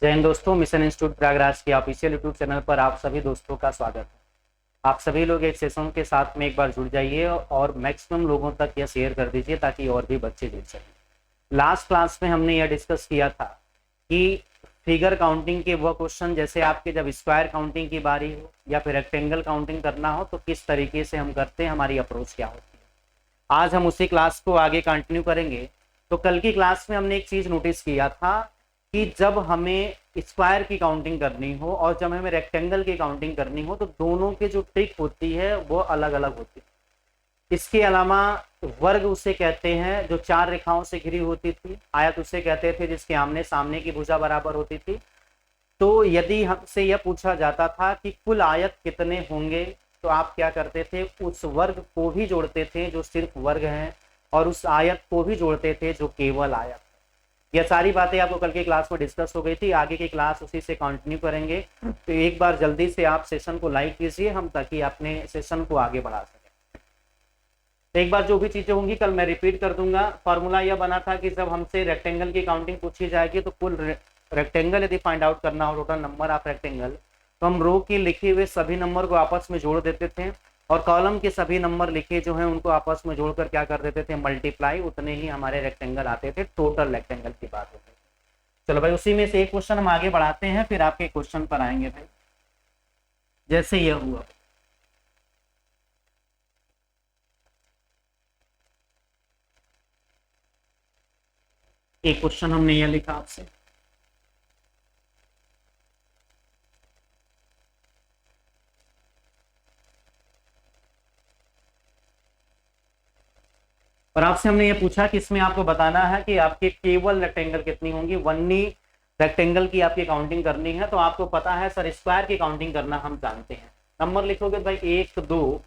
जय हिंद दोस्तों, mission institute Prayagraj के ऑफिशियल यूट्यूब चैनल पर आप सभी दोस्तों का स्वागत है। आप सभी लोग एक सेशन के साथ में एक बार जुड़ जाइए और मैक्सिमम लोगों तक यह शेयर कर दीजिए ताकि और भी बच्चे जुड़ सकें। लास्ट क्लास में हमने यह डिस्कस किया था कि फिगर काउंटिंग के वो क्वेश्चन, जैसे आपके जब स्क्वायर काउंटिंग की बारी हो या फिर रेक्टेंगल काउंटिंग करना हो तो किस तरीके से हम करते हैं, हमारी अप्रोच क्या होती है। आज हम उसी क्लास को आगे कंटिन्यू करेंगे। तो कल की क्लास में हमने एक चीज नोटिस किया था कि जब हमें स्क्वायर की काउंटिंग करनी हो और जब हमें रेक्टेंगल की काउंटिंग करनी हो तो दोनों की जो ट्रिक होती है वो अलग अलग होती है। इसके अलावा वर्ग उसे कहते हैं जो चार रेखाओं से घिरी होती थी, आयत उसे कहते थे जिसके आमने सामने की भुजा बराबर होती थी। तो यदि हमसे यह पूछा जाता था कि कुल आयत कितने होंगे तो आप क्या करते थे, उस वर्ग को भी जोड़ते थे जो सिर्फ वर्ग है और उस आयत को भी जोड़ते थे जो केवल आयत। यह सारी बातें आपको कल की क्लास में डिस्कस हो गई थी, आगे की क्लास उसी से कंटिन्यू करेंगे। तो एक बार जल्दी से आप सेशन को लाइक कीजिए हम, ताकि अपने सेशन को आगे बढ़ा सकें। तो एक बार जो भी चीजें होंगी कल मैं रिपीट कर दूंगा। फॉर्मूला यह बना था कि जब हमसे रेक्टेंगल की काउंटिंग पूछी जाएगी तो कुल रेक्टेंगल यदि फाइंड आउट करना हो, टोटल नंबर ऑफ रेक्टेंगल, तो हम रो के लिखे हुए सभी नंबर को आपस में जोड़ देते थे और कॉलम के सभी नंबर लिखे जो हैं उनको आपस में जोड़कर क्या कर देते थे, मल्टीप्लाई, उतने ही हमारे रेक्टेंगल आते थे। टोटल रेक्टेंगल की बात होती है। चलो भाई, उसी में से एक क्वेश्चन हम आगे बढ़ाते हैं, फिर आपके क्वेश्चन पर आएंगे भाई। जैसे यह हुआ, एक क्वेश्चन हमने यह लिखा आपसे, और आपसे हमने ये पूछा कि इसमें आपको बताना है कि आपके केवल रेक्टेंगल कितनी होंगी, वनली रेक्टेंगल की आपकी काउंटिंग करनी है। तो आपको पता है सर, स्क्वायर की काउंटिंग करना हम जानते हैं। नंबर लिखोगे भाई 1 2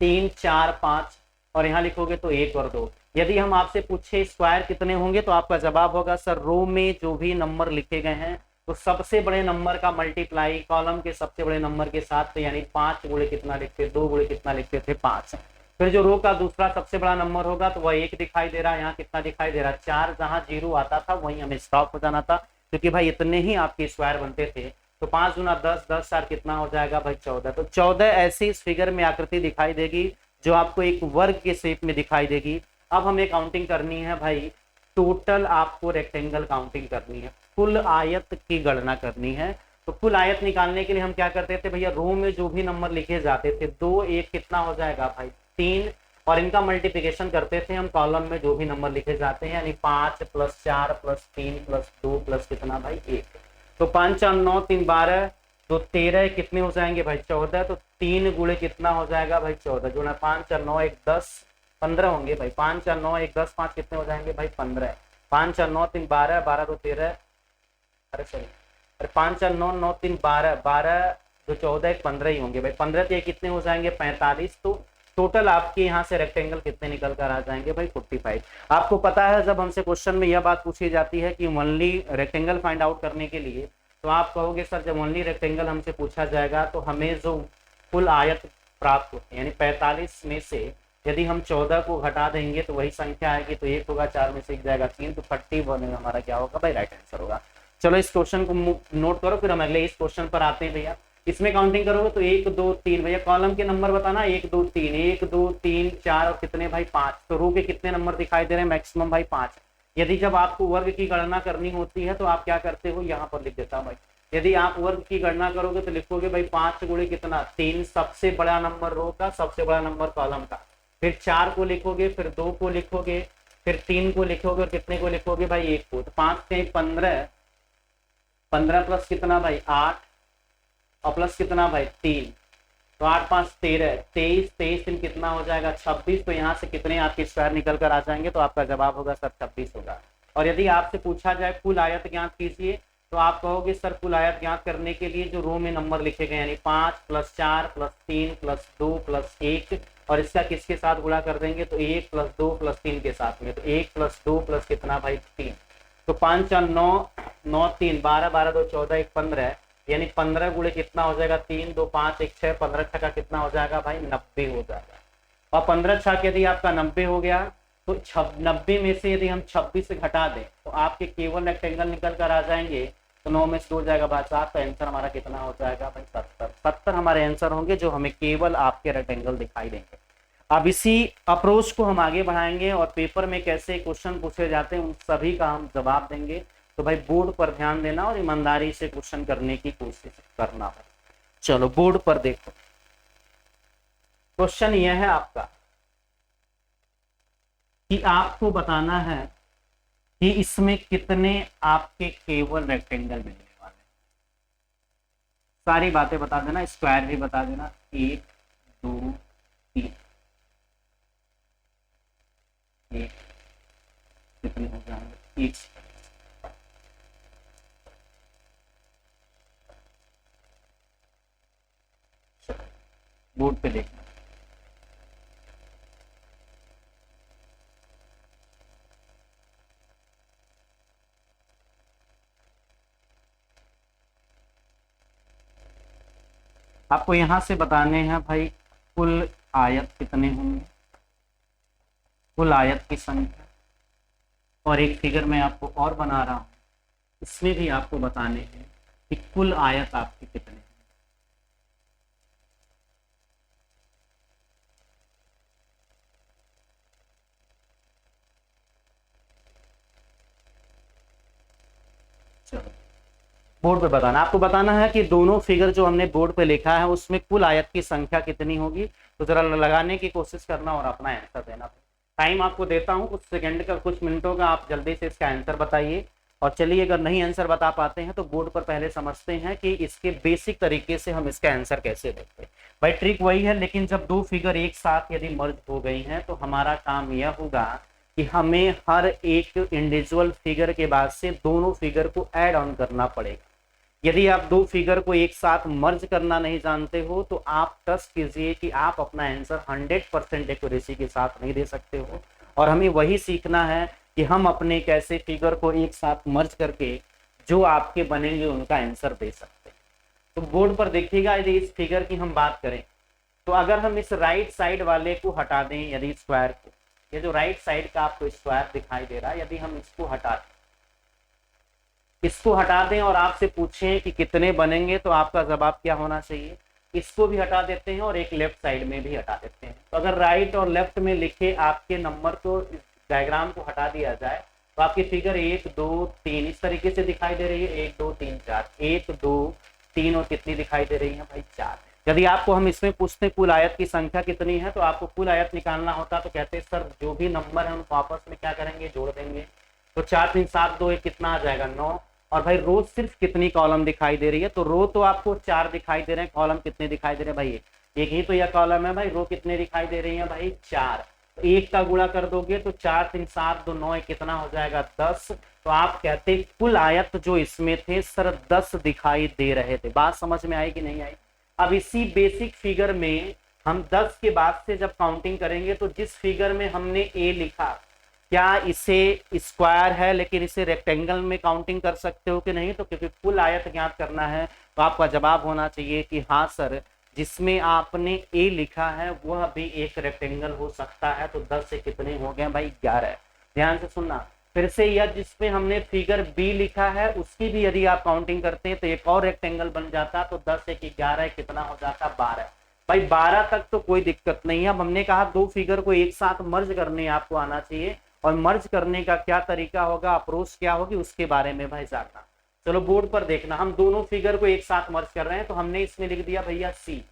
3 4 5 और यहाँ लिखोगे तो 1 और 2। यदि हम आपसे पूछे स्क्वायर कितने होंगे तो आपका जवाब होगा सर, रो में जो भी नंबर लिखे गए हैं तो सबसे बड़े नंबर का मल्टीप्लाई कॉलम के सबसे बड़े नंबर के साथ, तो यानी 5 गुणे कितना लिखते, 2 गुणे कितना लिखते थे, 5। फिर जो रो का दूसरा सबसे बड़ा नंबर होगा तो वह 1 दिखाई दे रहा है, यहाँ कितना दिखाई दे रहा है, 4। जहां 0 आता था वहीं हमें स्टॉप हो जाना था, क्योंकि भाई इतने ही आपके स्क्वायर बनते थे। तो 5 गुना 10, 10 4 कितना हो जाएगा भाई 14। तो 14 ऐसी इस फिगर में आकृति दिखाई देगी जो आपको एक वर्ग के शेप में दिखाई देगी। अब हमें काउंटिंग करनी है भाई, टोटल आपको रेक्टेंगल काउंटिंग करनी है, कुल आयत की गणना करनी है। तो कुल आयत निकालने के लिए हम क्या करते थे भैया, रो में जो भी नंबर लिखे जाते थे, 2 1 कितना हो जाएगा भाई 3, और इनका मल्टीप्लिकेशन करते थे हम कॉलम में जो भी नंबर लिखे जाते हैं, यानी 5 + 4 + 3 + 2 + कितना भाई 1। तो 5 4 9 3 12, तो 13 कितने हो जाएंगे भाई 14। तो 3 गुणे कितना हो जाएगा भाई 14, जो 5 4 9 1 10 15 होंगे भाई, 5 4 9 1 10 5 कितने हो जाएंगे भाई 15। 5 4 9 3 12, 12 2 13, अरे सॉरी, अरे 5 4 9 9 3 12, 12 जो 14 1 15 ही होंगे भाई, 15 तो ये कितने हो जाएंगे 45। तो टोटल आपके यहाँ से रेक्टेंगल कितने निकल कर आ जाएंगे भाई 45। आपको पता है जब हमसे क्वेश्चन में यह बात पूछी जाती है कि ओनली रेक्टेंगल फाइंड आउट करने के लिए, तो आप कहोगे सर जब ओनली रेक्टेंगल हमसे पूछा जाएगा तो हमें जो कुल आयत प्राप्त होती है, यानी 45 में से यदि हम 14 को घटा देंगे तो वही संख्या आएगी, तो 1 होगा, 4 में से 1 जाएगा 3, तो 31 हमारा क्या होगा भाई, राइट आंसर होगा। चलो इस क्वेश्चन को नोट करो, फिर हम अगले इस क्वेश्चन पर आते हैं भैया। इसमें काउंटिंग करोगे तो 1 2 3, भैया कॉलम के नंबर बताना, 1 2 3 1 2 3 4 और कितने भाई 5। तो रो के कितने नंबर दिखाई दे रहे हैं, मैक्सिमम भाई 5। यदि जब आपको वर्ग की गणना करनी होती है तो आप क्या करते हो, यहाँ पर लिख देता हूँ भाई। यदि आप वर्ग की गणना करोगे तो लिखोगे भाई 5 गुणे कितना 3, सबसे बड़ा नंबर रो का, सबसे बड़ा नंबर कॉलम का, फिर 4 को लिखोगे, फिर 2 को लिखोगे, फिर 3 को लिखोगे और कितने को लिखोगे भाई 1 को। तो 5 से 15, 15 प्लस कितना भाई 8 और प्लस कितना भाई 3, तो 8 5 13, 23, 23 दिन कितना हो जाएगा 26। तो यहाँ से कितने आपके स्क्वायर निकल कर आ जाएंगे, तो आपका जवाब होगा सर 26 होगा। और यदि आपसे पूछा जाए कुल आयत ज्ञात कीजिए, तो आप कहोगे सर कुल आयत ज्ञात करने के लिए जो रो में नंबर लिखे गए, यानी 5 + 4 + 3 + 2 + 1, और इसका किसके साथ गुणा कर देंगे, तो 1 + 2 + 3 के साथ में, तो 1 + 2 + कितना भाई 3। तो 5 4 9 9 3 12, 12 2 14 1 15, यानी 15 गुणे कितना हो जाएगा 3 2 5 1 6, 15 का कितना हो जाएगा भाई 90 हो जाएगा। और 15 छक यदि आपका 90 हो गया तो 90 में से यदि हम 26 से घटा दें तो आपके केवल रेक्टेंगल निकल कर आ जाएंगे, तो 9 में से 2 हो जाएगा भाई 7, तो आंसर हमारा कितना हो जाएगा भाई 70 हमारे आंसर होंगे जो हमें केवल आपके रेक्टेंगल दिखाई देंगे। अब इसी अप्रोच को हम आगे बढ़ाएंगे और पेपर में कैसे क्वेश्चन पूछे जाते हैं उन सभी का हम जवाब देंगे। तो भाई बोर्ड पर ध्यान देना और ईमानदारी से क्वेश्चन करने की कोशिश करना है। चलो बोर्ड पर देखो, क्वेश्चन यह है आपका कि आपको बताना है कि इसमें कितने आपके केवल रेक्टेंगल मिलने वाले हैं। सारी बातें बता देना, स्क्वायर भी बता देना, 1 2 3 1 कितने हो जाएंगे 1। बोर्ड पे देखना, आपको यहां से बताने हैं भाई कुल आयत कितने होंगे, कुल आयत की संख्या। और एक फिगर मैं आपको और बना रहा हूं, इसमें भी आपको बताने हैं कि कुल आयत आपके कितने हैं। चलो बोर्ड पे बताना, आपको बताना है कि दोनों फिगर जो हमने बोर्ड पे लिखा है उसमें कुल आयत की संख्या कितनी होगी। तो जरा लगाने की कोशिश करना और अपना आंसर देना। टाइम आपको देता हूं कुछ सेकंड का, कुछ मिनटों का, आप जल्दी से इसका आंसर बताइए। और चलिए अगर नहीं आंसर बता पाते हैं तो बोर्ड पर पहले समझते हैं कि इसके बेसिक तरीके से हम इसका आंसर कैसे देखते हैं। भाई ट्रिक वही है, लेकिन जब दो फिगर एक साथ यदि मर्ज हो गई हैं तो हमारा काम यह होगा कि हमें हर एक इंडिविजुअल फिगर के बाद से दोनों फिगर को ऐड ऑन करना पड़ेगा। यदि आप दो फिगर को एक साथ मर्ज करना नहीं जानते हो तो आप ट्रस्ट कीजिए कि आप अपना आंसर 100% एक्यूरेसी के साथ नहीं दे सकते हो। और हमें वही सीखना है कि हम अपने कैसे फिगर को एक साथ मर्ज करके जो आपके बनेंगे उनका आंसर दे सकते हैं। तो बोर्ड पर देखिएगा, यदि इस फिगर की हम बात करें तो अगर हम इस राइट साइड वाले को हटा दें, यदि स्क्वायर को, ये जो राइट साइड का आपको स्क्वायर दिखाई दे रहा है, यदि हम इसको हटा दें और आपसे पूछें कि कितने बनेंगे तो आपका जवाब क्या होना चाहिए। इसको भी हटा देते हैं और एक लेफ्ट साइड में भी हटा देते हैं। तो अगर राइट और लेफ्ट में लिखे आपके नंबर को, डायग्राम को हटा दिया जाए तो आपकी फिगर 1 2 3 इस तरीके से दिखाई दे रही है। 1 2 3 4, 1 2 3 और कितनी दिखाई दे रही है भाई 4। यदि आपको हम इसमें पूछते कुल आयत की संख्या कितनी है तो आपको कुल आयत निकालना होता तो कहते सर जो भी नंबर है उनको आपस में क्या करेंगे, जोड़ देंगे। तो 4 3 7 2 1 कितना आ जाएगा 9। और भाई रो सिर्फ कितनी कॉलम दिखाई दे रही है, तो रो तो आपको 4 दिखाई दे रहे हैं, कॉलम कितने दिखाई दे रहे हैं भाई एक ही तो यह कॉलम है भाई। रो कितने दिखाई दे रही है भाई 4। तो 1 का गुणा कर दोगे तो 4 3 7 2 9 कितना हो जाएगा 10। तो आप कहते कुल आयत जो इसमें थे सर 10 दिखाई दे रहे थे। बात समझ में आई कि नहीं आई। अब इसी बेसिक फिगर में हम 10 के बाद से जब काउंटिंग करेंगे तो जिस फिगर में हमने ए लिखा, क्या इसे स्क्वायर है लेकिन इसे रेक्टेंगल में काउंटिंग कर सकते हो कि नहीं। तो क्योंकि कुल आयत ज्ञात करना है तो आपका जवाब होना चाहिए कि हाँ सर, जिसमें आपने ए लिखा है वह भी एक रेक्टेंगल हो सकता है। तो 10 से कितने हो गए भाई 11। ध्यान से सुनना फिर से, यह जिसमें हमने फिगर बी लिखा है उसकी भी यदि आप काउंटिंग करते हैं तो एक और रेक्टेंगल बन जाता। तो 10 से 11 कितना हो जाता 12। भाई 12 तक तो कोई दिक्कत नहीं है। अब हमने कहा दो फिगर को एक साथ मर्ज करने आपको आना चाहिए, और मर्ज करने का क्या तरीका होगा, अप्रोच क्या होगी, उसके बारे में भाई जानना। चलो बोर्ड पर देखना, हम दोनों फिगर को एक साथ मर्ज कर रहे हैं तो हमने इसमें लिख दिया भैया सी,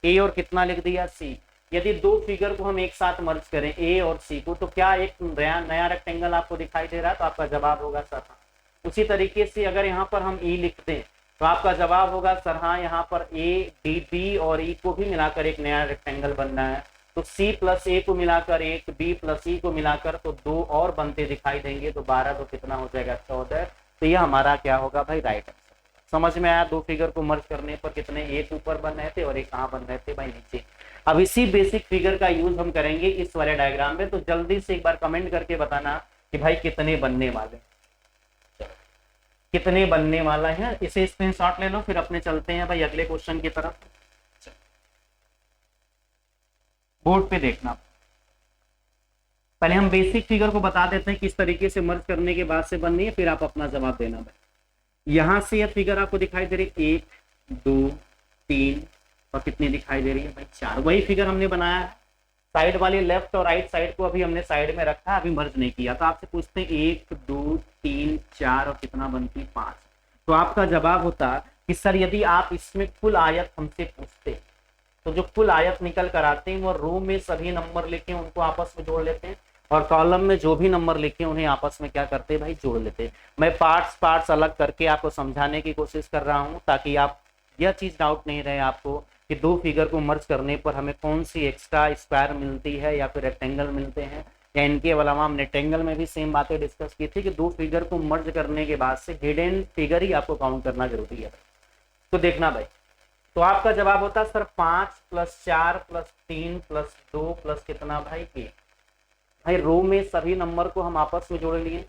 ए और कितना लिख दिया सी। यदि दो फिगर को हम एक साथ मर्ज करें ए और सी को, तो क्या एक नया रेक्टेंगल आपको दिखाई दे रहा है, तो आपका जवाब होगा सर हाँ। उसी तरीके से अगर यहाँ पर हम ई लिख दें तो आपका जवाब होगा सर हाँ, यहाँ पर ए डी बी और ई को भी मिलाकर एक नया रेक्टेंगल बनना है। तो C प्लस ए को मिलाकर 1, B प्लस ई को मिलाकर तो 2 और बनते दिखाई देंगे। तो 12 तो कितना हो जाएगा 14। तो ये हमारा क्या होगा भाई राइट आंसर। समझ में आया। दो फिगर को मर्ज करने पर कितने, एक ऊपर बन रहे थे और एक कहाँ बन रहे थे भाई नीचे। अब इसी बेसिक फिगर का यूज हम करेंगे इस वाले डायग्राम में। तो जल्दी से एक बार कमेंट करके बताना कि भाई कितने बनने वाले, कितने बनने वाला है। इसे स्क्रीनशॉट ले लो, फिर अपने चलते हैं भाई अगले क्वेश्चन की तरफ। बोर्ड पे देखना, पहले हम बेसिक फिगर को बता देते हैं किस तरीके से मर्ज करने के बाद से बननी है, फिर आप अपना जवाब देना भाई। यहां से यह फिगर आपको दिखाई दे रही है 1 2 3 और कितनी दिखाई दे रही है भाई 4, वही फिगर हमने बनाया है। साइड वाली लेफ्ट और राइट साइड को अभी हमने साइड में रखा है, अभी मर्ज नहीं किया। तो आपसे पूछते हैं 1 2 3 4 और कितना बनती 5। तो आपका जवाब होता कि सर यदि आप इसमें कुल आयत हमसे पूछते तो जो कुल आयत निकल कर आते हैं वो रो में सभी नंबर लिखे उनको आपस में जोड़ लेते हैं और कॉलम में जो भी नंबर लिखे उन्हें आपस में क्या करते हैं भाई जोड़ लेते हैं। मैं पार्ट्स अलग करके आपको समझाने की कोशिश कर रहा हूं ताकि आप यह चीज डाउट नहीं रहे आपको कि दो फिगर को मर्ज करने पर हमें कौन सी एक्स्ट्रा स्क्वायर मिलती है या फिर रेक्टेंगल मिलते हैं, या इनके अलावा हम रेक्टेंगल में भी सेम बातें डिस्कस की थी कि दो फिगर को मर्ज करने के बाद से हिडन फिगर ही आपको काउंट करना जरूरी है। तो देखना भाई, तो आपका जवाब होता है सर 5 + 4 + 3 + 2 + कितना भाई 1। भाई रो में सभी नंबर को हम आपस में जोड़ लिए,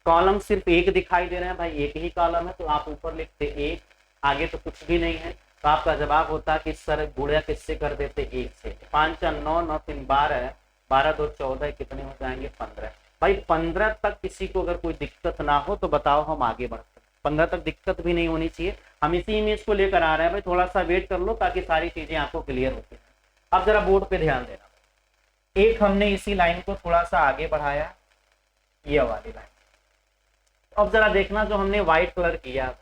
कॉलम सिर्फ एक दिखाई दे रहे हैं भाई, एक ही कॉलम है तो आप ऊपर लिखते 1, आगे तो कुछ भी नहीं है। तो आपका जवाब होता कि सर गुणा किससे कर देते 1 से। 5 × 9 9 3 12 12 2 14 कितने हो जाएंगे 15। भाई 15 तक किसी को अगर कोई दिक्कत ना हो तो बताओ हम आगे बढ़ते। 15 तक दिक्कत भी नहीं होनी चाहिए, हम इसी इमेज को लेकर आ रहे हैं भाई, थोड़ा सा वेट कर लो ताकि सारी चीजें आपको क्लियर होती है। अब जरा बोर्ड पे ध्यान देना, एक हमने इसी लाइन को थोड़ा सा आगे बढ़ाया, ये वाली लाइन। अब जरा देखना जो हमने व्हाइट कलर किया,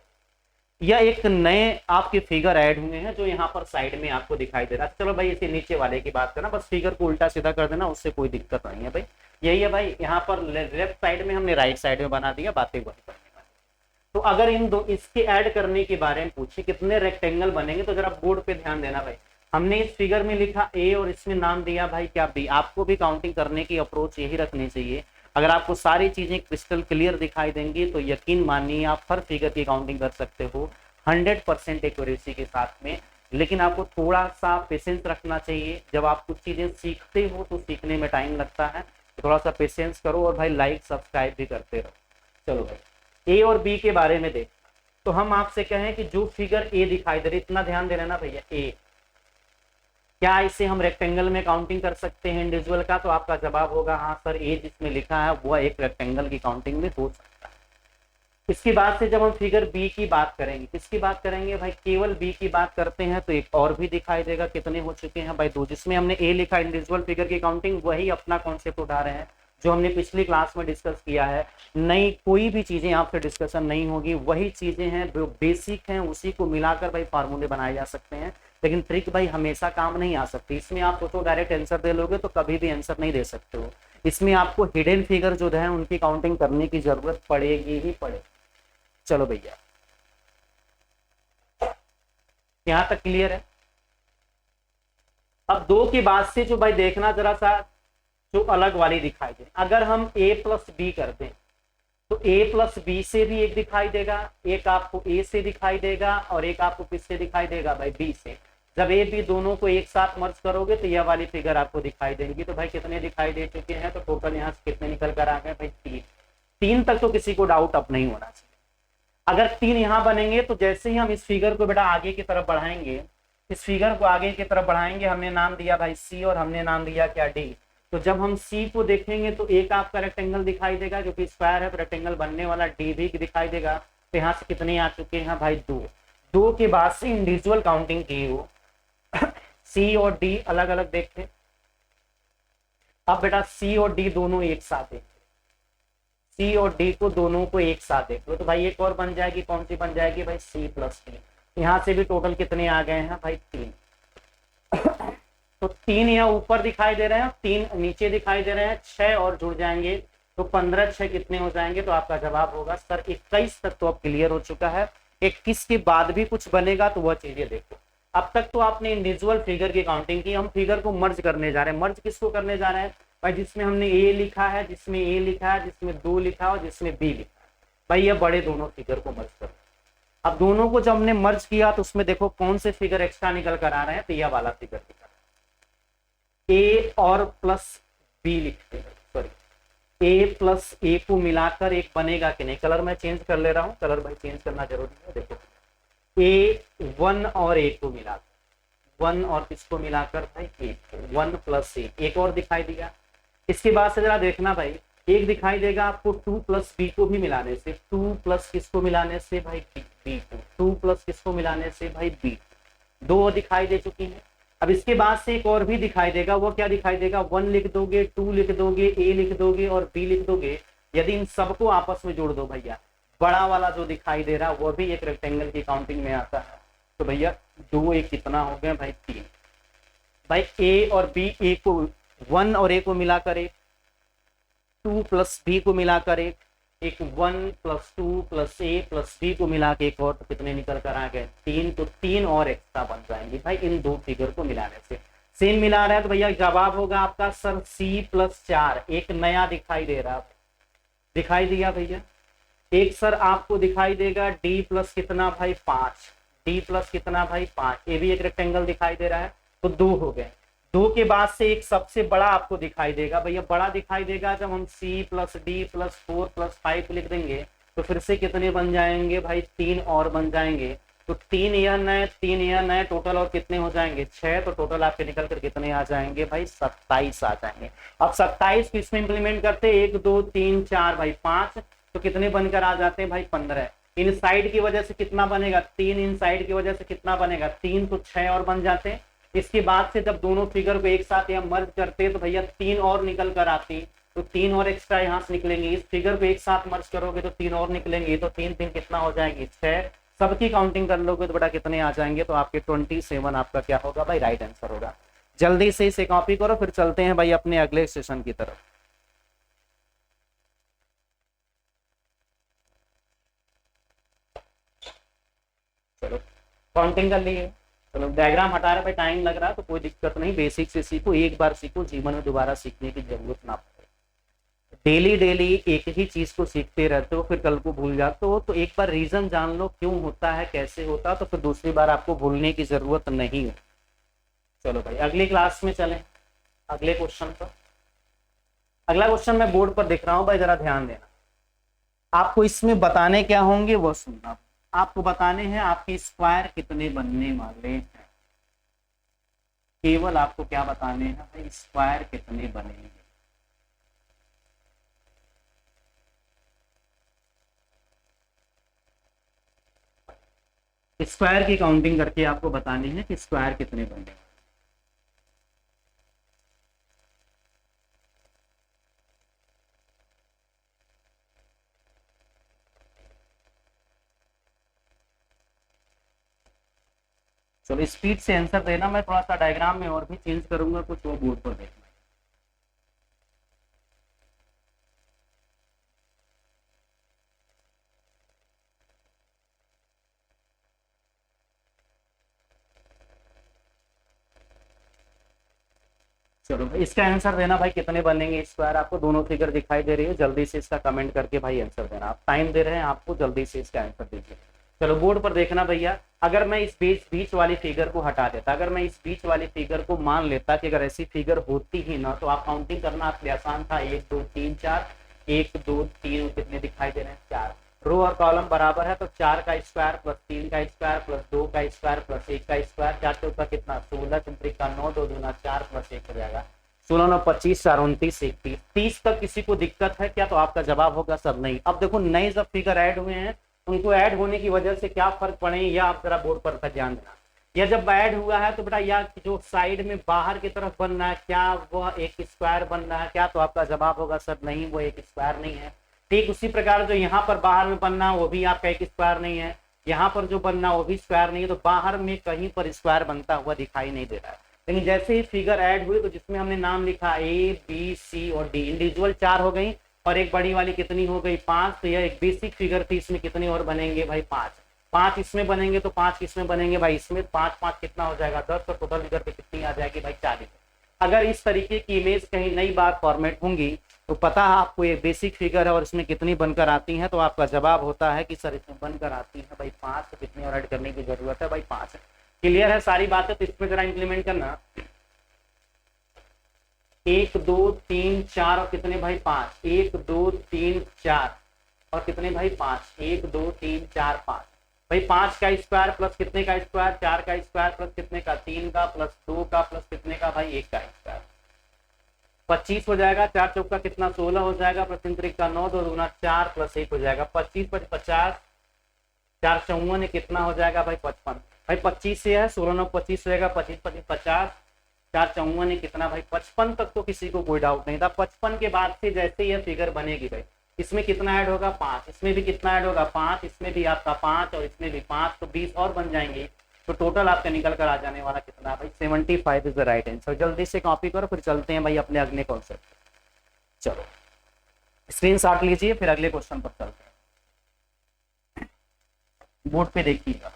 यह एक नए आपके फिगर ऐड हुए हैं जो यहाँ पर साइड में आपको दिखाई दे रहा है। चलो भाई इसे नीचे वाले की बात करना, बस फिगर को उल्टा सीधा कर देना, उससे कोई दिक्कत नहीं है भाई। यही है भाई, यहाँ पर लेफ्ट साइड में हमने राइट साइड में बना दिया, बातें वही करने वाली। तो अगर इन दो इसके ऐड करने के बारे में पूछे कितने रेक्टेंगल बनेंगे तो जरा बोर्ड पे ध्यान देना भाई। हमने इस फिगर में लिखा ए और इसमें नाम दिया भाई क्या बी। आपको भी काउंटिंग करने की अप्रोच यही रखनी चाहिए। अगर आपको सारी चीजें क्रिस्टल क्लियर दिखाई देंगी तो यकीन मानिए आप हर फिगर की काउंटिंग कर सकते हो 100% एक्यूरेसी के साथ में। लेकिन आपको थोड़ा सा पेशेंस रखना चाहिए, जब आप कुछ चीजें सीखते हो तो सीखने में टाइम लगता है, थोड़ा सा पेशेंस करो और भाई लाइक सब्सक्राइब भी करते रहो। चलो भाई ए और बी के बारे में देख, तो हम आपसे कहें कि जो फिगर ए दिखाई दे रही, इतना ध्यान दे लेना भैया, ए क्या इसे हम रेक्टेंगल में काउंटिंग कर सकते हैं इंडिविजुअल का? तो आपका जवाब होगा हाँ सर, ए जिसमें लिखा है वो एक रेक्टेंगल की काउंटिंग में हो सकता है। इसके बाद से जब हम फिगर बी की बात करेंगे, किसकी बात करेंगे भाई, केवल बी की बात करते हैं तो एक और भी दिखाई देगा, कितने हो चुके हैं भाई 2। जिसमें हमने ए लिखा इंडिविजुअल फिगर की काउंटिंग, वही अपना कॉन्सेप्ट उठा रहे हैं जो हमने पिछली क्लास में डिस्कस किया है। नई कोई भी चीजें आपसे डिस्कशन नहीं होगी, वही चीजें हैं जो बेसिक हैं उसी को मिलाकर भाई फार्मूले बनाए जा सकते हैं। लेकिन ट्रिक भाई हमेशा काम नहीं आ सकती, इसमें आप सोचो डायरेक्ट आंसर दे लोगे तो कभी भी आंसर नहीं दे सकते हो। इसमें आपको हिडन फिगर जो है उनकी काउंटिंग करने की जरूरत पड़ेगी ही पड़ेगी। चलो भैया यहां तक क्लियर है। अब 2 के बाद से जो भाई देखना जरा सा जो अलग वाली दिखाई दे, अगर हम a + b कर दें तो a + b से भी एक दिखाई देगा, एक आपको a से दिखाई देगा और एक आपको किससे दिखाई देगा भाई b से। जब a b दोनों को एक साथ मर्ज करोगे तो यह वाली फिगर आपको दिखाई देगी। तो भाई कितने दिखाई दे चुके हैं, तो टोटल यहाँ से कितने निकल कर आ गए भाई 3। 3 तक तो किसी को डाउट अब नहीं होना चाहिए। अगर 3 यहाँ बनेंगे तो जैसे ही हम इस फिगर को बेटा आगे की तरफ बढ़ाएंगे, इस फिगर को आगे की तरफ बढ़ाएंगे, हमने नाम दिया भाई सी और हमने नाम दिया क्या डी। तो जब हम सी को देखेंगे तो एक आपका रेक्टेंगल दिखाई देगा क्योंकि स्क्वायर है तो रेक्टेंगल बनने वाला, डी भी दिखाई देगा। तो यहाँ से कितने आ चुके हैं भाई 2। 2 के बाद से इंडिविजुअल काउंटिंग की हो सी और डी अलग अलग देखते। अब बेटा सी और डी दोनों एक साथ देखते, सी और डी को दोनों को एक साथ देख लो तो भाई एक और बन जाएगी, कौन सी बन जाएगी भाई सी + डी। यहाँ से भी टोटल कितने आ गए हैं भाई 3। तो 3 यहाँ ऊपर दिखाई दे रहे हैं, 3 नीचे दिखाई दे रहे हैं, 6 और जुड़ जाएंगे तो 15 6 कितने हो जाएंगे। तो आपका जवाब होगा सर 21 तक तो अब क्लियर हो चुका है। 21 के बाद भी कुछ बनेगा तो वह चीजें देखो। अब तक तो आपने इंडिविजुअल फिगर की काउंटिंग की, हम फिगर को मर्ज करने जा रहे हैं। मर्ज किसको करने जा रहे हैं भाई, जिसमें हमने ए लिखा है, जिसमें ए लिखा है, जिसमें 2 लिखा है और जिसमें बी लिखा है। भाई ये बड़े दोनों फिगर को मर्ज कर। अब दोनों को जब हमने मर्ज किया तो उसमें देखो कौन से फिगर एक्स्ट्रा निकल कर आ रहे हैं, तो यह वाला फिगर निकल ए और प्लस बी लिखते हैं, सॉरी ए प्लस ए को मिलाकर एक बनेगा कि नहीं। कलर मैं चेंज कर ले रहा हूँ, कलर भाई चेंज करना जरूरी है। देखो ए 1 और ए को मिलाकर, 1 और किसको मिलाकर भाई 1 1 + 1 एक और दिखाई दिया। इसके बाद से जरा देखना भाई, एक दिखाई देगा आपको 2 प्लस बी को भी मिलाने से, 2 प्लस किसको मिलाने से भाई बी को, 2 प्लस किसको मिलाने से भाई बी, दो दिखाई दे चुकी है। अब इसके बाद से एक और भी दिखाई देगा, वो क्या दिखाई देगा, 1 लिख दोगे, 2 लिख दोगे, ए लिख दोगे और बी लिख दोगे। यदि इन सबको आपस में जोड़ दो भैया, बड़ा वाला जो दिखाई दे रहा है वो भी एक रेक्टेंगल की काउंटिंग में आता है। तो भैया 2 एक कितना हो गया भाई 3। भाई ए और बी, ए को 1 और ए को मिलाकर एक, 2 प्लस बी को मिलाकर एक, 1 प्लस 2 प्लस ए प्लस बी को मिला के एक और, तो कितने निकल कर आ गए 3। तो 3 और एक्स्ट्रा बन जाएंगे भाई इन दो फिगर को मिलाने से। सेम मिला रहा है तो भैया जवाब होगा आपका सर सी प्लस 4। एक नया दिखाई दे रहा है, दिखाई दिया भैया। एक सर आपको दिखाई देगा डी प्लस कितना भाई 5, डी प्लस कितना भाई 5, ये भी एक रेक्टेंगल दिखाई दे रहा है। तो 2 हो गए। 2 के बाद से एक सबसे बड़ा आपको दिखाई देगा भैया, बड़ा दिखाई देगा जब हम C plus D plus 4 plus 5 लिख देंगे तो फिर से कितने बन जाएंगे भाई 3 और बन जाएंगे। तो 3 यह नए 3 यह नए, टोटल और कितने हो जाएंगे 6। तो टोटल आपके निकल कर कितने आ जाएंगे भाई 27 आ जाएंगे। अब 27 को इसमें इंप्लीमेंट करते 1 2 3 4 भाई 5, तो कितने बनकर आ जाते हैं भाई 15। इन साइड की वजह से कितना बनेगा 3, इन साइड की वजह से कितना बनेगा 3, तो 6 और बन जाते हैं। इसके बाद से जब दोनों फिगर को एक साथ यहाँ मर्ज करते तो भैया 3 और निकल कर आती, तो 3 और एक्स्ट्रा यहाँ से निकलेंगे। इस फिगर को एक साथ मर्ज करोगे तो 3 और निकलेंगे, तो 3 3 कितना हो जाएंगे 6। सबकी काउंटिंग कर लोगे तो बेटा कितने आ जाएंगे, तो आपके 27 आपका क्या होगा भाई राइट आंसर होगा। जल्दी से इसे कॉपी करो, फिर चलते हैं भाई अपने अगले सेशन की तरफ। चलो काउंटिंग कर लिए, चलो डायग्राम हटा रहे भाई, टाइम लग रहा है तो कोई दिक्कत नहीं, बेसिक से सीखो, एक बार सीखो, जीवन में दोबारा सीखने की जरूरत ना पड़े। डेली डेली एक ही चीज को सीखते रहते हो फिर कल को भूल जाते हो, तो एक बार रीजन जान लो क्यों होता है कैसे होता है, तो फिर दूसरी बार आपको भूलने की जरूरत नहीं है। चलो भाई अगली क्लास में चलें, अगले क्वेश्चन पर। अगला क्वेश्चन मैं बोर्ड पर दिख रहा हूं भाई, जरा ध्यान देना। आपको इसमें बताने क्या होंगे वो सुनना। आपको बताने हैं आपके स्क्वायर कितने बनने वाले हैं, केवल आपको क्या बताने हैं भाई स्क्वायर कितने बनेंगे। स्क्वायर की काउंटिंग करके आपको बतानी है कि स्क्वायर कितने बनेंगे। चलो स्पीड से आंसर देना, मैं थोड़ा सा डायग्राम में और भी चेंज करूंगा कुछ, वो बोर्ड पर देखना। चलो भाई इसका आंसर देना भाई कितने बनेंगे स्क्वायर। आपको दोनों फिगर दिखाई दे रही है, जल्दी से इसका कमेंट करके भाई आंसर देना। आप टाइम दे रहे हैं आपको, जल्दी से इसका आंसर दीजिए। चलो बोर्ड पर देखना भैया, अगर मैं इस बीच वाली फिगर को हटा देता, अगर मैं इस बीच वाली फिगर को मान लेता कि अगर ऐसी फिगर होती ही ना, तो आप काउंटिंग करना आपके आसान था। 1 2 3 4, 1 2 3 कितने दिखाई दे रहे हैं 4। रो और कॉलम बराबर है तो 4 का स्क्वायर प्लस 3 का स्क्वायर प्लस 2 का स्क्वायर प्लस 1 का स्क्वायर, 4 चौका कितना 16, 3 का 9, 2 दूना 4 प्लस 1 हो जाएगा 16 9 25 4 29 31 30 तक। किसी को दिक्कत है क्या, तो आपका जवाब होगा सब नहीं। अब देखो नए जब फिगर ऐड हुए हैं, उनको ऐड होने की वजह से क्या फर्क पड़े, या आप जरा बोर्ड पर ध्यान देना। या जब ऐड हुआ है तो बेटा या जो साइड में बाहर की तरफ बन रहा है क्या वह एक स्क्वायर बन रहा है क्या, तो आपका जवाब होगा सर नहीं, वो एक स्क्वायर नहीं है। ठीक उसी प्रकार जो यहाँ पर बाहर में बनना वो भी आपका एक स्क्वायर नहीं है, यहाँ पर जो बनना वो भी स्क्वायर नहीं है। तो बाहर में कहीं पर स्क्वायर बनता हुआ दिखाई नहीं दे रहा है। लेकिन जैसे ही फिगर ऐड हुई तो जिसमें हमने नाम लिखा ए बी सी और डी, इंडिविजुअल 4 हो गई और एक बड़ी वाली कितनी हो गई 5। तो यह एक बेसिक फिगर थी, इसमें कितने और बनेंगे भाई 5। 5 इसमें बनेंगे तो 5 किसमें बनेंगे भाई इसमें, 5 5 कितना हो जाएगा 10। तो टोटल फिगर पे कितनी आ जाएगी भाई 40। अगर इस तरीके की इमेज कहीं नई बार फॉर्मेट होंगी तो पता है आपको ये बेसिक फिगर है और इसमें कितनी बनकर आती है, तो आपका जवाब होता है कि सर इसमें बनकर आती है भाई 5। तो कितनी और ऐड करने की जरूरत है भाई 5। क्लियर है सारी बातें, तो इसमें जरा इंप्लीमेंट करना। 1 2 3 4 और कितने भाई 5, 1 2 3 4 और कितने भाई 5, 1 2 3 4 5 भाई 5 का स्क्वायर प्लस कितने का स्क्वायर, 4 का स्क्वायर प्लस कितने का 3 का प्लस 2 का प्लस कितने का भाई 1 का स्क्वायर। 25 हो जाएगा, 4 चौका कितना 16 हो जाएगा, प्रति त्रिक का 9, 2 दूना 4 प्लस 1 हो जाएगा 25, 50, 4 54 कितना हो जाएगा भाई 55। भाई 25 से है 16 9 25 रहेगा, 25 25 50, 4 54 कितना भाई 55 तक तो किसी को कोई डाउट नहीं था। 55 के बाद से जैसे यह फिगर बनेगी भाई, इसमें कितना ऐड होगा 5, इसमें भी कितना ऐड होगा 5, इसमें भी आपका 5 और इसमें भी 5, तो 20 और बन जाएंगे। तो टोटल आपका निकल कर आ जाने वाला कितना भाई 75 इज द राइट आंसर। जल्दी से कॉपी करो, फिर चलते हैं भाई अपने अगले कॉन्सेप्ट। चलो स्क्रीनशॉट लीजिए, फिर अगले क्वेश्चन पर चलते हैं। बोर्ड पे देखिएगा।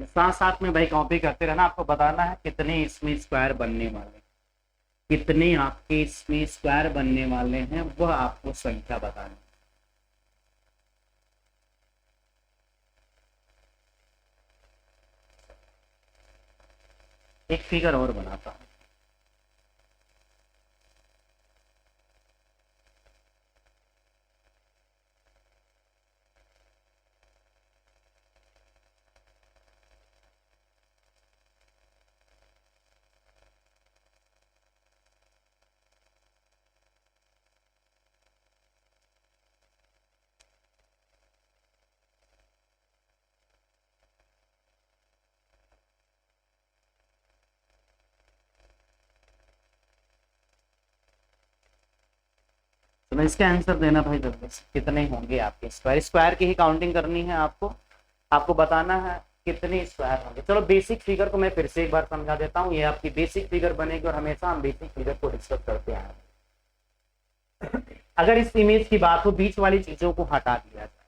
साथ साथ में भाई कॉपी करते रहना। आपको बताना है कितने इसमें स्क्वायर बनने वाले हैं, कितने आपके इसमें स्क्वायर बनने वाले हैं, वह आपको संख्या बतानी। एक फिगर और बनाता हूं। तो इसका आंसर देना भाई जल्दी से, कितने होंगे आपके स्क्वायर। स्क्वायर की ही काउंटिंग करनी है आपको। आपको बताना है कितने स्क्वायर होंगे। चलो बेसिक फिगर को मैं फिर से एक बार समझा देता हूँ। ये आपकी बेसिक फिगर बनेगी और हमेशा हम बेसिक फिगर को डिस्कस करते हैं। अगर इस इमेज की बात हो, बीच वाली चीजों को हटा दिया जाए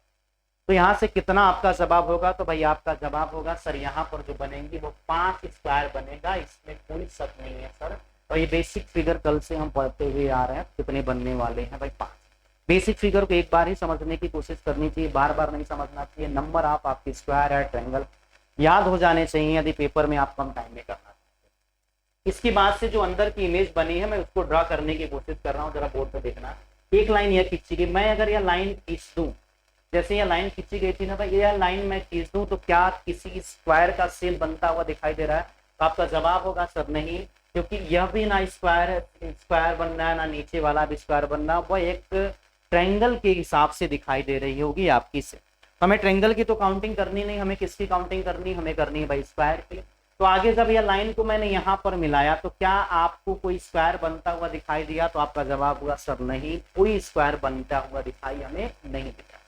तो यहाँ से कितना आपका जवाब होगा। तो भाई आपका जवाब होगा सर यहाँ पर जो बनेंगी वो 5 स्क्वायर बनेगा, इसमें कोई शक नहीं है सर। और ये बेसिक फिगर कल से हम पढ़ते हुए आ रहे हैं, कितने बनने वाले हैं भाई 5। बेसिक फिगर को एक बार ही समझने की कोशिश करनी चाहिए, बार बार नहीं समझना चाहिए। नंबर आप आपकी स्क्वायर है, ट्रायंगल याद हो जाने चाहिए यदि पेपर में आप कम टाइम में करना। इसके बाद से जो अंदर की इमेज बनी है मैं उसको ड्रा करने की कोशिश कर रहा हूँ, जरा बोर्ड पे देखना। एक लाइन यह खींची गई, मैं अगर यह लाइन खींच दूं, जैसे यह लाइन खींची गई थी ना भाई, यह लाइन मैं खींच दूं तो क्या किसी स्क्वायर का शेप बनता हुआ दिखाई दे रहा है। तो आपका जवाब होगा सर नहीं, क्योंकि यह भी ना स्क्वायर बनना है, ना नीचे वाला भी स्क्वायर बनना, वह एक ट्रायंगल के हिसाब से दिखाई दे रही होगी आपकी से। हमें ट्रायंगल की तो काउंटिंग करनी नहीं, हमें किसकी काउंटिंग करनी, हमें करनी है भाई स्क्वायर की। तो आगे जब यह लाइन को मैंने यहाँ पर मिलाया तो क्या आपको कोई स्क्वायर बनता हुआ दिखाई दिया। तो आपका जवाब हुआ सर नहीं, कोई स्क्वायर बनता हुआ दिखाई हमें नहीं दिया।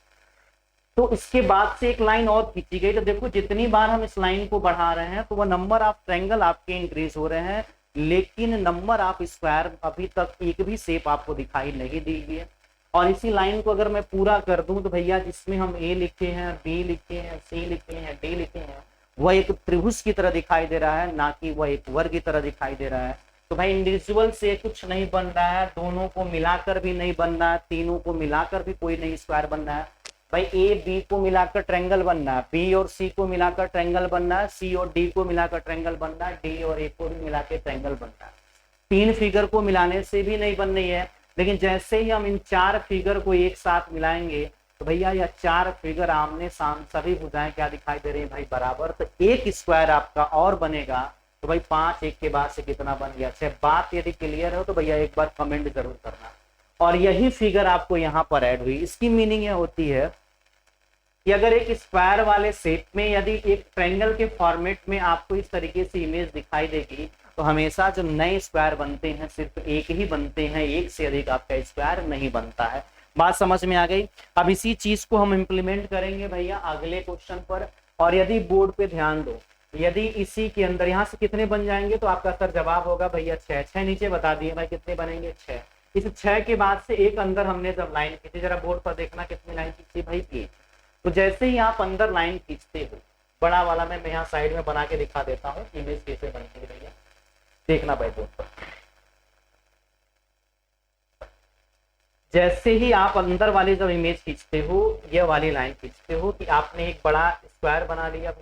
तो इसके बाद से एक लाइन और खींची गई। तो देखो जितनी बार हम इस लाइन को बढ़ा रहे हैं तो वह नंबर ऑफ ट्रायंगल आपके इंक्रीज हो रहे हैं, लेकिन नंबर ऑफ स्क्वायर अभी तक एक भी शेप आपको दिखाई नहीं दी है। और इसी लाइन को अगर मैं पूरा कर दूं तो भैया जिसमें हम ए लिखे हैं, बी लिखे हैं, सी लिखे हैं, डी लिखे हैं, वह एक त्रिभुज की तरह दिखाई दे रहा है, ना कि वह एक वर्ग की तरह दिखाई दे रहा है। तो भाई इंडिविजुअल से कुछ नहीं बन रहा है, दोनों को मिलाकर भी नहीं बन रहा है, तीनों को मिलाकर भी कोई नहीं स्क्वायर बन रहा है। भाई ए बी को मिलाकर ट्रायंगल बनना है, बी और सी को मिलाकर ट्रायंगल बनना है, सी और डी को मिलाकर ट्रायंगल बनना है, डी और ए को भी मिलाकर ट्रायंगल बनना है। 3 फिगर को मिलाने से भी नहीं बन रही है, लेकिन जैसे ही हम इन 4 फिगर को एक साथ मिलाएंगे तो भैया यह 4 फिगर आमने सामने सभी भुजाएं क्या दिखाई दे रही है भाई बराबर। तो एक स्क्वायर आपका और बनेगा। तो भाई 5 एक के बाद से कितना बन गया 6। बात यदि क्लियर हो तो भैया एक बार कमेंट जरूर करना। और यही फिगर आपको यहाँ पर ऐड हुई। इसकी मीनिंग यह होती है कि अगर एक स्क्वायर वाले शेप में यदि एक ट्रायंगल के फॉर्मेट में आपको इस तरीके से इमेज दिखाई देगी तो हमेशा जो नए स्क्वायर बनते हैं सिर्फ एक ही बनते हैं, एक से अधिक आपका स्क्वायर नहीं बनता है। बात समझ में आ गई। अब इसी चीज को हम इंप्लीमेंट करेंगे भैया अगले क्वेश्चन पर। और यदि बोर्ड पे ध्यान दो, यदि इसी के अंदर यहाँ से कितने बन जाएंगे तो आपका सर जवाब होगा भैया 6। 6 नीचे बता दिए भाई कितने बनेंगे 6। इस 6 के बाद से एक अंदर हमने जब लाइन खींची, जरा बोर्ड पर देखना कितनी लाइन खींची भाई 1। तो जैसे ही आप अंदर लाइन खींचते हो बड़ा वाला मैं यहाँ साइड में बना के दिखा देता हूँ इमेज कैसे बनती है भैया, देखना भाई दोस्तों। जैसे ही आप अंदर वाली जब इमेज खींचते हो, ये वाली लाइन खींचते हो कि आपने एक बड़ा स्क्वायर बना लिया,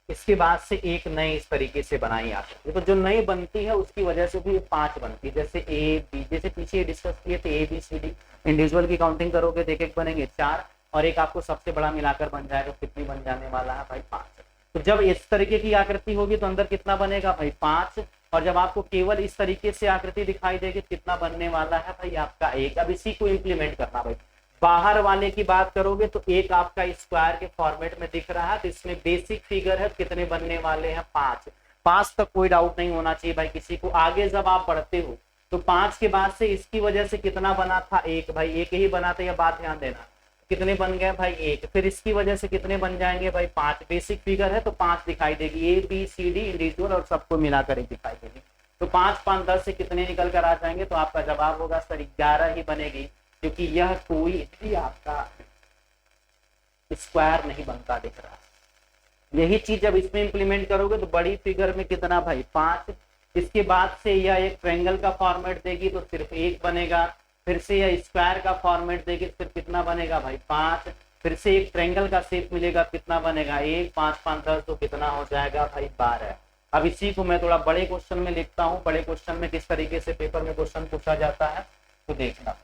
इसके बाद से एक नई इस तरीके से बनाई आपने, तो जो नई बनती है उसकी वजह से भी 5 बनती है। जैसे ए बी, जैसे पीछे डिस्कस किए थे ABCD, इंडिविजुअल की काउंटिंग करोगे तो एक बनेंगे 4, और एक आपको सबसे बड़ा मिलाकर बन जाएगा, कितनी बन जाने वाला है भाई 5। तो जब इस तरीके की आकृति होगी तो अंदर कितना बनेगा भाई 5, और जब आपको केवल इस तरीके से आकृति दिखाई देगी कितना बनने वाला है भाई आपका 1। अब इसी को इम्प्लीमेंट करना भाई। बाहर वाले की बात करोगे तो एक आपका स्क्वायर के फॉर्मेट में दिख रहा है, तो इसमें बेसिक फिगर है कितने बनने वाले हैं 5। 5 तक कोई डाउट नहीं होना चाहिए भाई किसी को। आगे जब आप बढ़ते हो तो 5 के बाद से इसकी वजह से कितना बना था 1, भाई 1 ही बना था, यह बात ध्यान देना। कितने बन गए भाई 1, फिर इसकी वजह से कितने बन जाएंगे भाई 5। बेसिक फिगर है तो 5 दिखाई देगी, ABCD इंडिविजुअल और सबको मिलाकर एक दिखाई देगी। तो 5 5 10 से कितने निकल कर आ जाएंगे, तो आपका जवाब होगा सर 11 ही बनेगी, क्योंकि यह कोई भी आपका स्क्वायर नहीं बनता दिख रहा। यही चीज जब इसमें इंप्लीमेंट करोगे तो बड़ी फिगर में कितना भाई 5, इसके बाद से यह एक ट्रायंगल का फॉर्मेट देगी तो सिर्फ 1 बनेगा, फिर से यह स्क्वायर का फॉर्मेट देगी तो फिर कितना बनेगा भाई 5, फिर से एक ट्रायंगल का शेप मिलेगा कितना बनेगा 1, 5 5 10, तो कितना हो जाएगा भाई 12। अब इसी को मैं थोड़ा बड़े क्वेश्चन में लिखता हूँ, बड़े क्वेश्चन में किस तरीके से पेपर में क्वेश्चन पूछा जाता है तो देखना।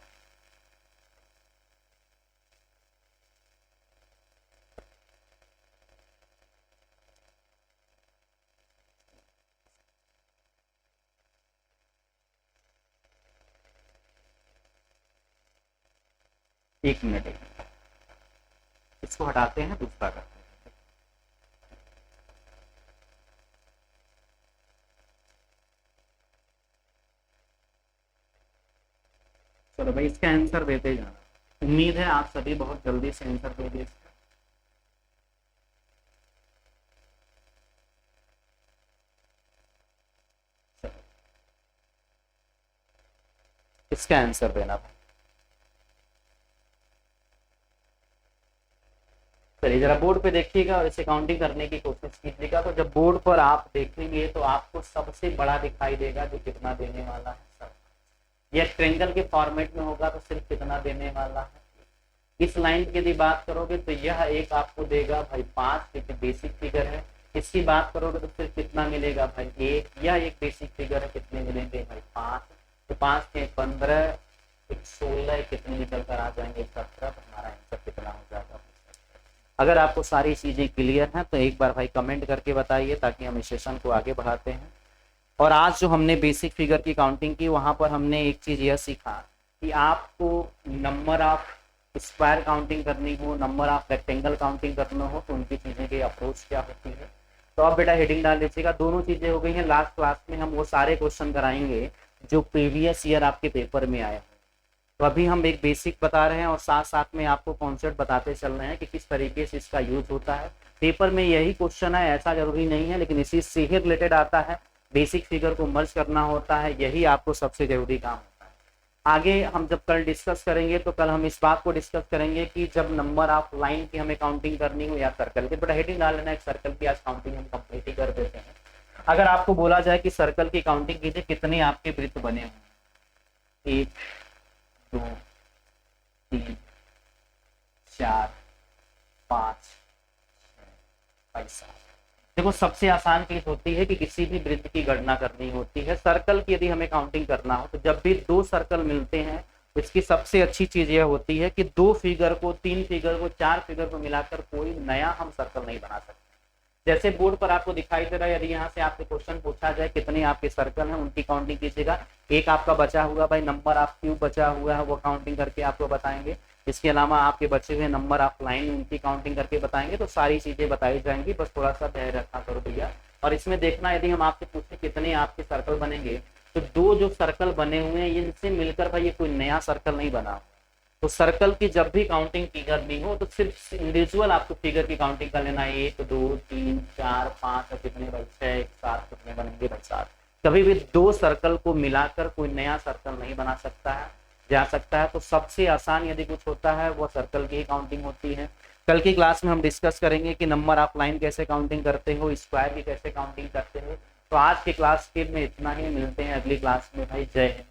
एक मिनट इसको हटाते हैं, दूसरा करते हैं। चलो भाई इसका आंसर देते जाना, उम्मीद है आप सभी बहुत जल्दी से आंसर दे दिए। इसका आंसर देना भाई। चलिए जरा बोर्ड पे देखिएगा और इसे काउंटिंग करने की कोशिश कीजिएगा। तो जब बोर्ड पर आप देखेंगे तो आपको सबसे बड़ा दिखाई देगा जो कितना देने वाला है सर। यह ट्रायंगल के फॉर्मेट में होगा तो सिर्फ कितना देने वाला है। इस लाइन की यदि बात करोगे तो यह एक आपको देगा भाई 5, क्योंकि बेसिक फिगर है। इसकी बात करोगे तो फिर कितना मिलेगा भाई 1, यह एक बेसिक फिगर है, कितने मिलेंगे भाई 5। तो 5 के 15, 16, कितने निकल कर आ जाएंगे 17। तो हमारा आंसर कितना हो जाएगा। अगर आपको सारी चीजें क्लियर हैं तो एक बार भाई कमेंट करके बताइए ताकि हम इस सेशन को आगे बढ़ाते हैं। और आज जो हमने बेसिक फिगर की काउंटिंग की वहां पर हमने एक चीज यह सीखा कि आपको नंबर ऑफ स्क्वायर काउंटिंग करनी हो, नंबर ऑफ रेक्टेंगल काउंटिंग करना हो तो उनकी चीजें की अप्रोच क्या होती है। तो अब बेटा हेडिंग डाल लीजिएगा। दोनों चीजें हो गई हैं। लास्ट क्लास में हम वो सारे क्वेश्चन कराएंगे जो प्रीवियस ईयर आपके पेपर में आए। तो अभी हम एक बेसिक बता रहे हैं और साथ साथ में आपको कॉन्सेप्ट बताते चल रहे हैं कि किस तरीके से इसका यूज होता है। पेपर में यही क्वेश्चन है, ऐसा जरूरी नहीं है, लेकिन इसी से ही रिलेटेड आता है। बेसिक फिगर को मर्ज करना होता है, यही आपको सबसे जरूरी काम होता है। आगे हम जब कल डिस्कस करेंगे तो कल हम इस बात को डिस्कस करेंगे कि जब नंबर ऑफ लाइन की हमें काउंटिंग करनी हो या सर्कल की। बड़ा हेडिंग डाल लेना, एक सर्कल की आज काउंटिंग हम कंप्लीट ही कर देते हैं। अगर आपको बोला जाए कि सर्कल की काउंटिंग कीजिए, कितने आपके वृत्त बने हुए, 1 2 3 4 5 6 7। देखो सबसे आसान चीज होती है कि किसी भी वृत्त की गणना करनी होती है। सर्कल की यदि हमें काउंटिंग करना हो तो जब भी 2 सर्कल मिलते हैं तो इसकी सबसे अच्छी चीज यह होती है कि 2 फिगर को, 3 फिगर को, 4 फिगर को मिलाकर कोई नया हम सर्कल नहीं बना सकते। जैसे बोर्ड पर आपको दिखाई दे रहा है, यदि यहाँ से आपसे क्वेश्चन पूछा जाए कितने आपके सर्कल हैं, उनकी काउंटिंग कीजिएगा। एक आपका बचा हुआ भाई नंबर ऑफ क्यूब बचा हुआ है, वो काउंटिंग करके आपको बताएंगे। इसके अलावा आपके बचे हुए नंबर ऑफ लाइन, उनकी काउंटिंग करके बताएंगे। तो सारी चीजें बताई जाएंगी, बस थोड़ा सा धैर्य रखा करो भैया। और इसमें देखना, यदि हम आपसे पूछते कितने आपके सर्कल बनेंगे तो 2 जो सर्कल बने हुए हैं इनसे मिलकर भाई ये कोई नया सर्कल नहीं बना। तो सर्कल की जब भी काउंटिंग की करनी हो तो सिर्फ इंडिविजुअल आपको फिगर की काउंटिंग कर लेना है। 1 2 3 4 5 और कितने भाई 6 7 कितने बनेंगे भाई 7। कभी भी 2 सर्कल को मिलाकर कोई नया सर्कल नहीं बना सकता है, जा सकता है। तो सबसे आसान यदि कुछ होता है वो सर्कल की काउंटिंग होती है। कल की क्लास में हम डिस्कस करेंगे कि नंबर ऑफ लाइन कैसे काउंटिंग करते हो, स्क्वायर की कैसे काउंटिंग करते हो। तो आज की क्लास के में इतना ही, मिलते हैं अगली क्लास में भाई। जय हिंद।